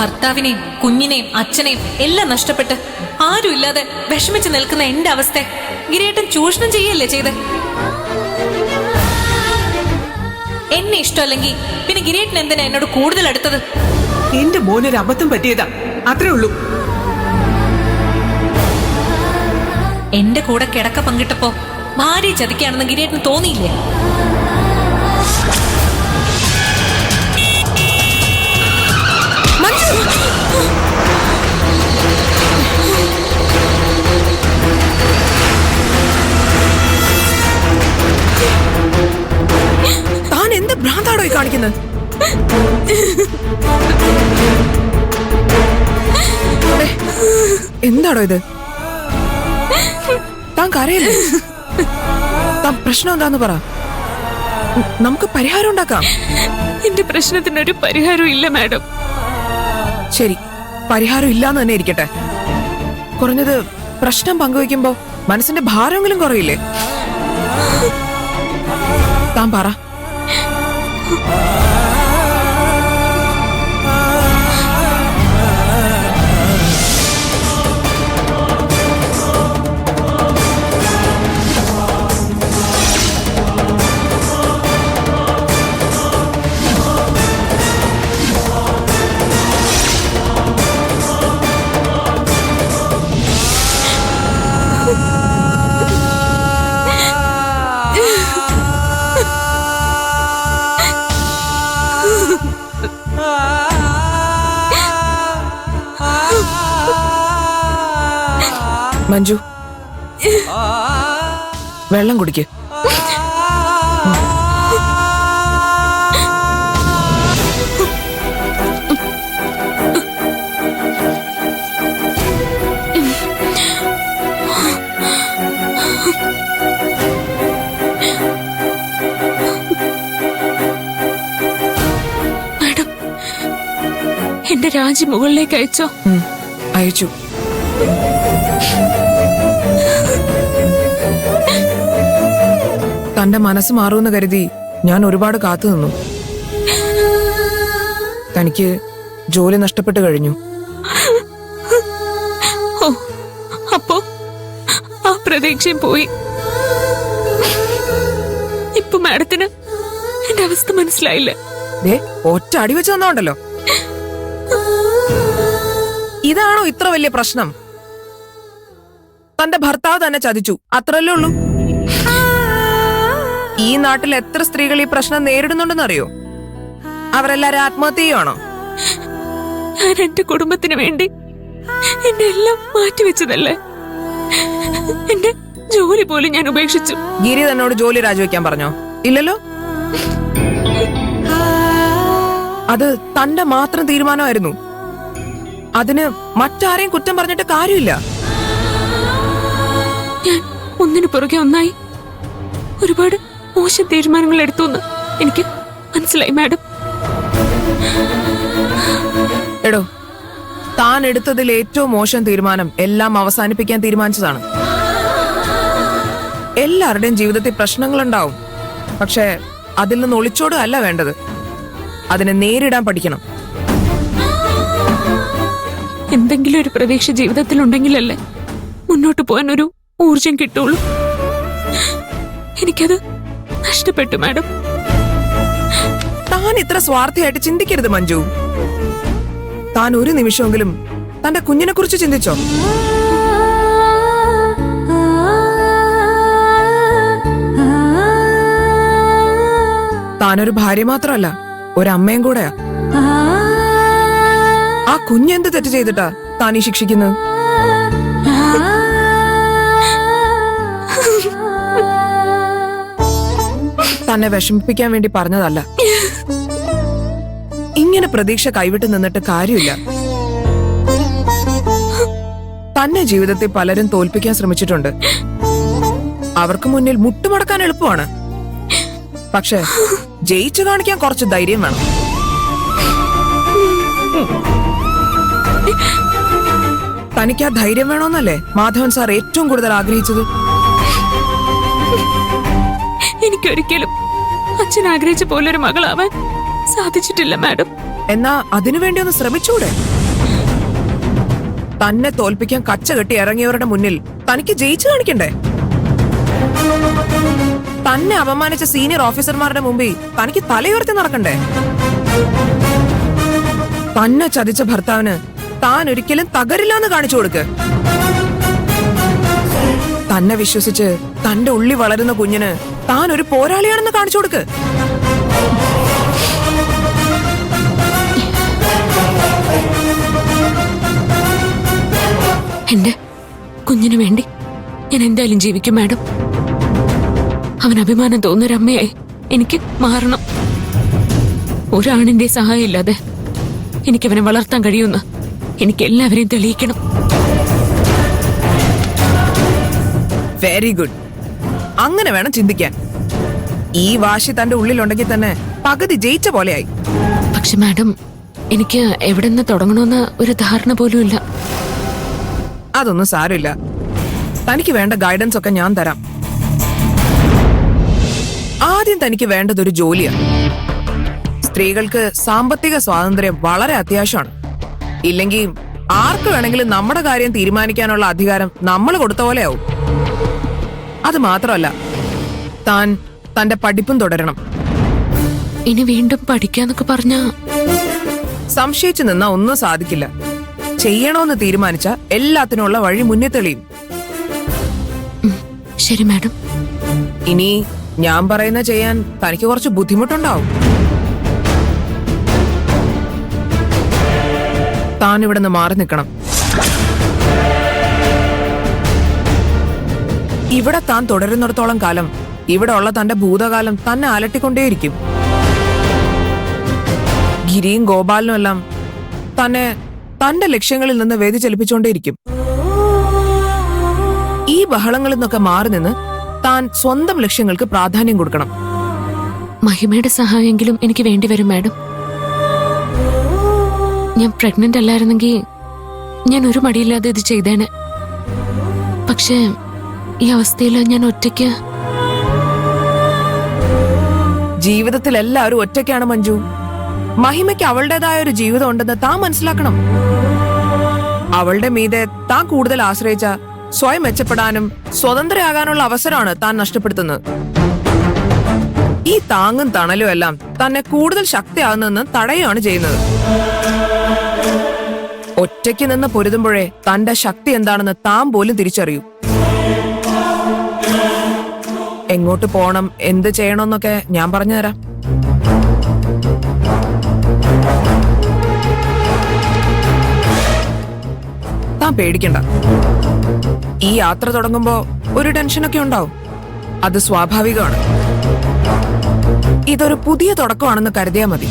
ഭർത്താവിനെയും കുഞ്ഞിനെയും അച്ഛനെയും എല്ലാം നഷ്ടപ്പെട്ട് ആരുമില്ലാതെ വിഷമിച്ച് നിൽക്കുന്ന എന്റെ അവസ്ഥ ഗിരിയേട്ടൻ ചൂഷണം ചെയ്യല്ലേ ചെയ്ത്. എന്നെ ഇഷ്ടമല്ലെങ്കിൽ പിന്നെ ഗിരിയേട്ടൻ എന്തിനാ എന്നോട് കൂടുതൽ അടുത്തത്? എന്റെ മോനൊരു അബദ്ധം പറ്റിയതാ, അത്രേ ഉള്ളൂ. എന്റെ കൂടെ കിടക്ക പങ്കിട്ടപ്പോ ഭാര്യ ചതിക്കാണെന്ന് ഗിരിയേട്ടന് തോന്നിയില്ലേ? താൻ എന്ത് ഭ്രാന്താടോ ഈ കാണിക്കുന്നത്? എന്താടോ ഇത്? താൻ കരയല്ലേ? താൻ പ്രശ്നം എന്താന്ന് പറ, നമുക്ക് പരിഹാരം ഉണ്ടാക്കാം. എന്റെ പ്രശ്നത്തിനൊരു പരിഹാരം ഇല്ല മാഡം. ശരി, പരിഹാരം ഇല്ലാന്ന് തന്നെ ഇരിക്കട്ടെ. കുറഞ്ഞത് പ്രശ്നം പങ്കുവയ്ക്കുമ്പോ മനസ്സിന്റെ ഭാരമെങ്കിലും കുറയില്ലേ? താൻ പറ. മഞ്ജു, വെള്ളം കുടിക്ക്. മാഡം, എന്റെ രാജി മുകളിലേക്ക് അയച്ചോ? അയച്ചു. തന്റെ മനസ്സ് മാറുമെന്ന് കരുതി ഞാൻ ഒരുപാട് കാത്തു നിന്നു. തനിക്ക് ജോലി നഷ്ടപ്പെട്ടു കഴിഞ്ഞു. ഓ, അപ്പോ ആ പ്രതീക്ഷയും പോയി. ഇപ്പൊ മാഡത്തിന് എന്റെ അവസ്ഥ മനസ്സിലായില്ലേ? ഒറ്റ അടി വെച്ച് തന്നോണ്ടല്ലോ. ഇതാണോ ഇത്ര വലിയ പ്രശ്നം? തന്റെ ഭർത്താവ് തന്നെ ചതിച്ചു, അത്രല്ലേ ഉള്ളൂ. ഈ നാട്ടിൽ എത്ര സ്ത്രീകൾ ഈ പ്രശ്നം നേരിടുന്നുണ്ടെന്നറിയോ? അവരെല്ലാരും ആത്മഹത്യ ചെയ്യുവാണോ? ഞാൻ എന്റെ കുടുംബത്തിന് വേണ്ടി എന്റെ എല്ലാം മാറ്റിവെച്ചതല്ലേ. എന്റെ ജോലി പോലും ഞാൻ ഉപേക്ഷിച്ചു. ഗിരി തന്നോട് ജോലി രാജിവെക്കാൻ പറഞ്ഞോ? ഇല്ലല്ലോ. അത് തന്റെ മാത്രം തീരുമാനമായിരുന്നു. അതിന് മറ്റാരെയും കുറ്റം പറഞ്ഞിട്ട് കാര്യമില്ല. ഞാൻ ഒന്നിനു പുറകെ ഒന്നായി ഒരുപാട് മോശം തീരുമാനങ്ങൾ എടുത്തു എന്ന് എനിക്ക് മനസ്സിലായി മാഡം. എടോ, താൻ എടുത്തതിൽ ഏറ്റവും മോശം തീരുമാനം എല്ലാം അവസാനിപ്പിക്കാൻ തീരുമാനിച്ചതാണ്. എല്ലാവരുടെയും ജീവിതത്തിൽ പ്രശ്നങ്ങളുണ്ടാവും. പക്ഷെ അതിൽ നിന്ന് ഒളിച്ചോടുകയല്ല വേണ്ടത്, അതിനെ നേരിടാൻ പഠിക്കണം. എന്തെങ്കിലും ഒരു പ്രതീക്ഷ ജീവിതത്തിൽ ഉണ്ടെങ്കിലല്ലേ മുന്നോട്ട് പോകാൻ ഒരു ഊർജം കിട്ടുള്ളൂ. എനിക്കത് നഷ്ടപ്പെട്ടു മാഡം. താൻ ഇത്ര സ്വാർത്ഥിയായിട്ട് ചിന്തിക്കരുത് മഞ്ജു. താൻ ഒരു നിമിഷമെങ്കിലും തന്റെ കുഞ്ഞിനെ കുറിച്ച് ചിന്തിച്ചോ? താനൊരു ഭാര്യ മാത്രമല്ല, ഒരമ്മയും കൂടെയാ. ആ കുഞ്ഞെന്ത് തെറ്റ് ചെയ്തിട്ടാ താൻ ഈ ശിക്ഷിക്കുന്നത്? തന്നെ വിഷമിപ്പിക്കാൻ വേണ്ടി പറഞ്ഞതല്ല. ഇങ്ങനെ പ്രതീക്ഷ കൈവിട്ട് നിന്നിട്ട് കാര്യമില്ല. തന്നെ ജീവിതത്തിൽ പലരും തോൽപ്പിക്കാൻ ശ്രമിച്ചിട്ടുണ്ട്. അവർക്ക് മുന്നിൽ മുട്ടുമടക്കാൻ എളുപ്പമാണ്. പക്ഷെ ജയിച്ചു കാണിക്കാൻ കുറച്ച് ധൈര്യം വേണം. തനിക്ക് ആ ധൈര്യം വേണമെന്നല്ലേ മാധവൻ സാർ ഏറ്റവും കൂടുതൽ ആഗ്രഹിച്ചത്? എനിക്കൊരിക്കലും അച്ഛൻ ആഗ്രഹിച്ച പോലൊരു മകളാവാൻ സാധിച്ചിട്ടില്ല മാഡം. എന്നാ അതിനുവേണ്ടി ഒന്ന് ശ്രമിച്ചൂടെ? തന്നെ തോൽപ്പിക്കാൻ കച്ച കെട്ടി ഇറങ്ങിയവരുടെ മുന്നിൽ തനിക്ക് ജയിച്ചു കാണിക്കണ്ടേ? തന്നെ അപമാനിച്ച സീനിയർ ഓഫീസർമാരുടെ മുമ്പിൽ തനിക്ക് തലയുയർത്തി നടക്കണ്ടേ? തന്നെ ചതിച്ച ഭർത്താവിന് താൻ ഒരിക്കലും തകരില്ലാന്ന് കാണിച്ചു കൊടുക്ക്. തന്നെ വിശ്വസിച്ച് തന്റെ ഉള്ളി വളരുന്ന കുഞ്ഞിന് താൻ ഒരു പോരാളിയാണെന്ന് കാണിച്ചു കൊടുക്ക്. എന്റെ കുഞ്ഞിനു വേണ്ടി ഞാൻ എന്തായാലും ജീവിക്കും മാഡം. അവൻ അഭിമാനം തോന്നുന്നൊരമ്മയായി എനിക്ക് മാറണം. ഒരാണിന്റെ സഹായം ഇല്ലാതെ എനിക്കവനെ വളർത്താൻ കഴിയുമെന്ന് എനിക്ക് എല്ലാവരെയും തെളിയിക്കണം. Very good. അങ്ങനെ വേണം ചിന്തിക്കാൻ. ഈ വാശി തന്റെ ഉള്ളിലുണ്ടെങ്കിൽ തന്നെ പകുതി ജയിച്ച പോലെയായി. പക്ഷെ മാഡം, എനിക്ക് എവിടെ നിന്ന് തുടങ്ങണമെന്ന് ഒരു ധാരണ പോലും ഇല്ല. അതൊന്നും സാരമില്ല. തനിക്ക് വേണ്ട ഗൈഡൻസ് ഒക്കെ ഞാൻ തരാം. ആദ്യം തനിക്ക് വേണ്ടത് ഒരു ജോലിയാണ്. സ്ത്രീകൾക്ക് സാമ്പത്തിക സ്വാതന്ത്ര്യം വളരെ അത്യാവശ്യമാണ്. ഇല്ലെങ്കിൽ ആർക്ക് വേണമെങ്കിലും നമ്മുടെ കാര്യം തീരുമാനിക്കാനുള്ള അധികാരം നമ്മൾ കൊടുത്ത പോലെയാവും. അത് മാത്രമല്ല, താൻ തന്റെ പഠിപ്പും തുടരണം. ഇനി വീണ്ടും പഠിക്കാന്നൊക്കെ പറഞ്ഞ സംശയിച്ചു നിന്നാ ഒന്നും സാധിക്കില്ല. ചെയ്യണമെന്ന് തീരുമാനിച്ച എല്ലാത്തിനുള്ള വഴി മുന്നിൽ തെളിയും. ശരി മാഡം. ഇനി ഞാൻ പറയുന്ന ചെയ്യാൻ തനിക്ക് കുറച്ച് ബുദ്ധിമുട്ടുണ്ടാവും. താൻ ഇവിടെ നിന്ന് മാറി നിൽക്കണം. ഇവിടെ താൻ തുടരുന്നിടത്തോളം കാലം ഇവിടെ ഉള്ള തന്റെ ഭൂതകാലം തന്നെ അലട്ടിക്കൊണ്ടേയിരിക്കും. ഗിരിയും ഗോപാലനും എല്ലാം തന്നെ തന്റെ ലക്ഷ്യങ്ങളിൽ നിന്ന് വ്യതിചലിപ്പിച്ചുകൊണ്ടേയിരിക്കും. ഈ ബഹളങ്ങളിൽ നിന്നൊക്കെ മാറി നിന്ന് താൻ സ്വന്തം ലക്ഷ്യങ്ങൾക്ക് പ്രാധാന്യം കൊടുക്കണം. മഹിമയുടെ സഹായമെങ്കിലും എനിക്ക് വേണ്ടി വരും മാഡം. ഞാൻ പ്രഗ്നന്റ് അല്ലായിരുന്നെങ്കിൽ ഞാൻ ഒരു മടിയില്ലാതെ ഇത് ചെയ്തേനെ. പക്ഷേ ഈ അവസ്ഥയിൽ ഞാൻ ഒറ്റയ്ക്ക്. ജീവിതത്തിൽ എല്ലാവരും ഒറ്റയ്ക്കാണ് മഞ്ജു. മഹിമയ്ക്ക് അവളുടേതായ ഒരു ജീവിതം ഉണ്ടെന്ന് താൻ മനസ്സിലാക്കണം. അവളുടെ മീതെ താൻ കൂടുതൽ ആശ്രയിച്ച സ്വയം മെച്ചപ്പെടാനും സ്വതന്ത്രയാകാനുള്ള അവസരമാണ് താൻ നഷ്ടപ്പെടുത്തുന്നത്. ഈ താങ്ങും തണലും എല്ലാം തന്നെ കൂടുതൽ ശക്തിയാകുന്നെന്ന് തടയുകയാണ് ചെയ്യുന്നത്. ഒറ്റയ്ക്ക് നിന്ന് പൊരുതുമ്പോഴേ തന്റെ ശക്തി എന്താണെന്ന് താൻ പോലും തിരിച്ചറിയൂ. എങ്ങോട്ട് പോണം, എന്ത് ചെയ്യണമെന്നൊക്കെ ഞാൻ പറഞ്ഞുതരാം. താൻ പേടിക്കണ്ട. ഈ യാത്ര തുടങ്ങുമ്പോ ഒരു ടെൻഷനൊക്കെ ഉണ്ടാവും. അത് സ്വാഭാവികമാണ്. ഇതൊരു പുതിയ തുടക്കമാണെന്ന് കരുതിയാൽ മതി.